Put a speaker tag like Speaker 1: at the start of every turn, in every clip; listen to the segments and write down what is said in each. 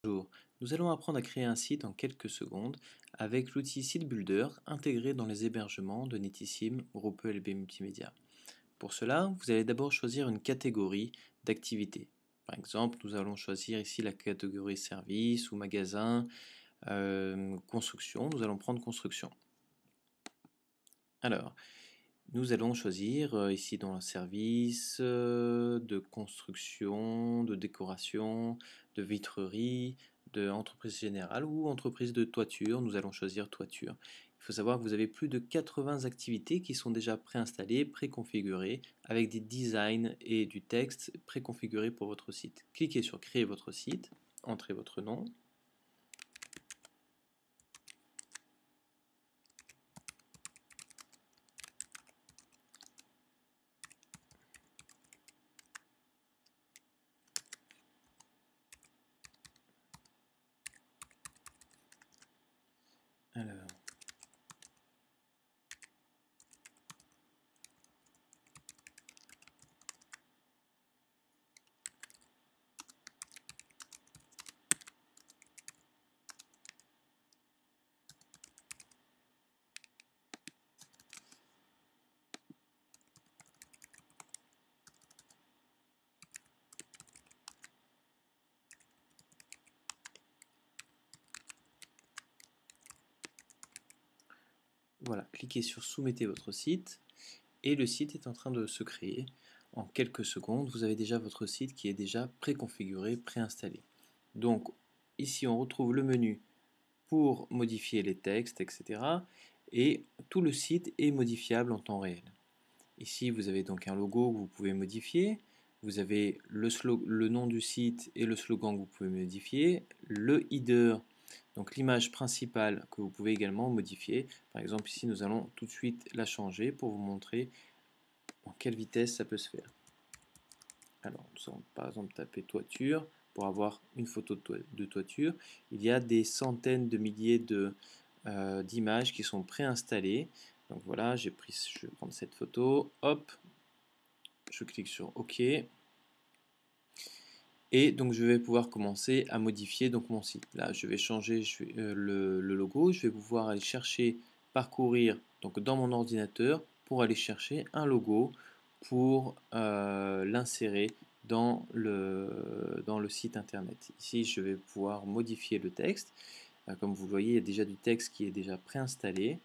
Speaker 1: Bonjour, nous allons apprendre à créer un site en quelques secondes avec l'outil Site Builder intégré dans les hébergements de Netissim Groupe ELB Multimédia. Pour cela, vous allez d'abord choisir une catégorie d'activité. Par exemple, nous allons choisir ici la catégorie service ou magasin, construction. Nous allons prendre construction. Alors, nous allons choisir ici dans le service de construction, de décoration, de vitrerie, de entreprise générale ou entreprise de toiture. Nous allons choisir toiture. Il faut savoir que vous avez plus de 80 activités qui sont déjà préinstallées, préconfigurées, avec des designs et du texte préconfigurés pour votre site. Cliquez sur Créer votre site, entrez votre nom. Alors, voilà, cliquez sur Soumettez votre site et le site est en train de se créer. En quelques secondes, vous avez déjà votre site qui est déjà préconfiguré, préinstallé. Donc ici, on retrouve le menu pour modifier les textes, etc. Et tout le site est modifiable en temps réel. Ici, vous avez donc un logo que vous pouvez modifier. Vous avez le nom du site et le slogan que vous pouvez modifier. Le header, donc l'image principale que vous pouvez également modifier. Par exemple, ici, nous allons tout de suite la changer pour vous montrer en quelle vitesse ça peut se faire. Alors, nous allons par exemple taper toiture pour avoir une photo de toiture. Il y a des centaines de milliers d'images qui sont préinstallées. Donc voilà, je vais prendre cette photo, hop, je clique sur OK. Et donc je vais pouvoir commencer à modifier donc mon site. Là, je vais changer le logo, je vais pouvoir aller chercher, parcourir donc dans mon ordinateur pour aller chercher un logo pour l'insérer dans le site internet. Ici, je vais pouvoir modifier le texte. Comme vous le voyez, il y a déjà du texte qui est déjà préinstallé.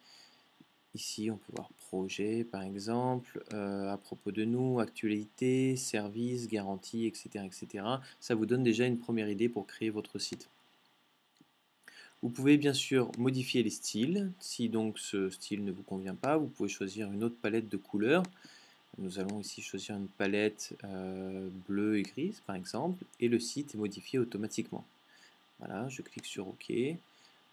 Speaker 1: Ici, on peut voir projet, par exemple, à propos de nous, actualité, service, garantie, etc., etc. Ça vous donne déjà une première idée pour créer votre site. Vous pouvez bien sûr modifier les styles. Si donc ce style ne vous convient pas, vous pouvez choisir une autre palette de couleurs. Nous allons ici choisir une palette bleue et grise, par exemple, et le site est modifié automatiquement. Voilà, je clique sur OK.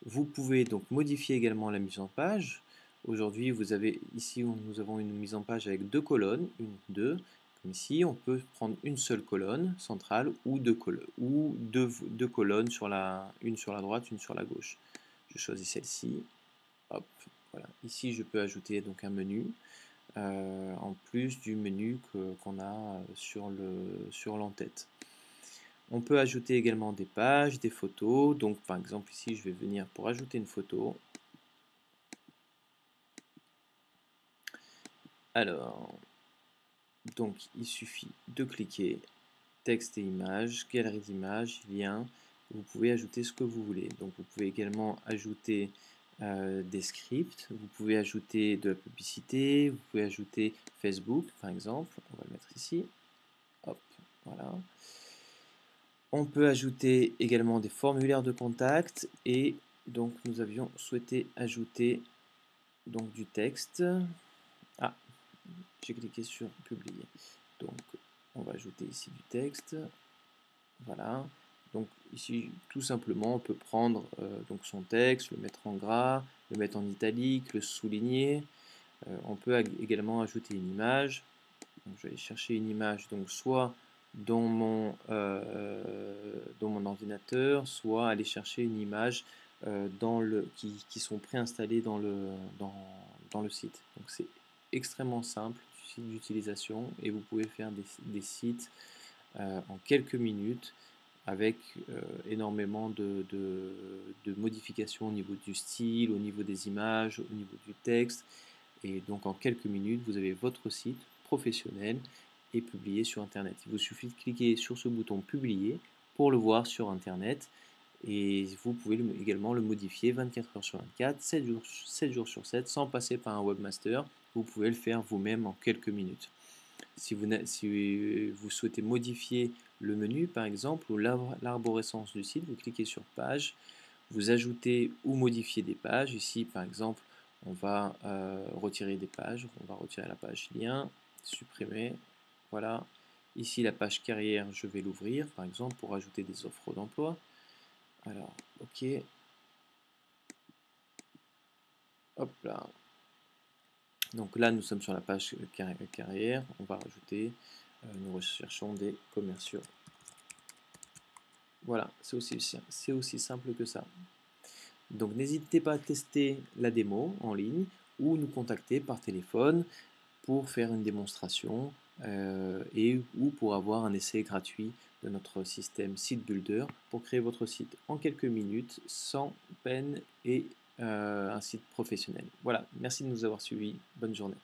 Speaker 1: Vous pouvez donc modifier également la mise en page. Aujourd'hui, vous avez ici, nous avons une mise en page avec deux colonnes, une, deux. Comme ici, on peut prendre une seule colonne centrale ou deux colonnes, une sur la droite, une sur la gauche. Je choisis celle-ci. Hop, voilà. Ici, je peux ajouter donc un menu en plus du menu qu'on a sur l'entête. On peut ajouter également des pages, des photos. Donc par exemple ici, je vais venir pour ajouter une photo. Alors, donc il suffit de cliquer texte et image, galerie d'images, lien. Vous pouvez ajouter ce que vous voulez. Donc vous pouvez également ajouter des scripts. Vous pouvez ajouter de la publicité. Vous pouvez ajouter Facebook par exemple. On va le mettre ici. Hop, voilà. On peut ajouter également des formulaires de contact et donc nous avions souhaité ajouter donc du texte. Ah, j'ai cliqué sur publier. Donc on va ajouter ici du texte. Voilà. Donc ici tout simplement on peut prendre donc son texte, le mettre en gras, le mettre en italique, le souligner. On peut également ajouter une image. Donc, je vais aller chercher une image donc soit dans mon ordinateur, soit aller chercher une image qui sont préinstallées dans le site. Donc c'est extrêmement simple d'utilisation et vous pouvez faire des sites en quelques minutes avec énormément de modifications au niveau du style, au niveau des images, au niveau du texte. Et donc en quelques minutes, vous avez votre site professionnel et publié sur Internet. Il vous suffit de cliquer sur ce bouton publier pour le voir sur Internet. Et vous pouvez également le modifier 24 heures sur 24, 7 jours sur 7, sans passer par un webmaster. Vous pouvez le faire vous-même en quelques minutes. Si vous souhaitez modifier le menu, par exemple, ou l'arborescence du site, vous cliquez sur Page, vous ajoutez ou modifiez des pages. Ici, par exemple, on va retirer des pages. On va retirer la page lien, supprimer. Voilà. Ici, la page carrière, je vais l'ouvrir, par exemple, pour ajouter des offres d'emploi. Alors, OK. Hop là. Donc là, nous sommes sur la page carrière. On va rajouter, nous recherchons des commerciaux. Voilà, c'est aussi simple que ça. Donc n'hésitez pas à tester la démo en ligne ou nous contacter par téléphone pour faire une démonstration ou pour avoir un essai gratuit de notre système Site Builder pour créer votre site en quelques minutes sans peine et un site professionnel. Voilà, merci de nous avoir suivis. Bonne journée.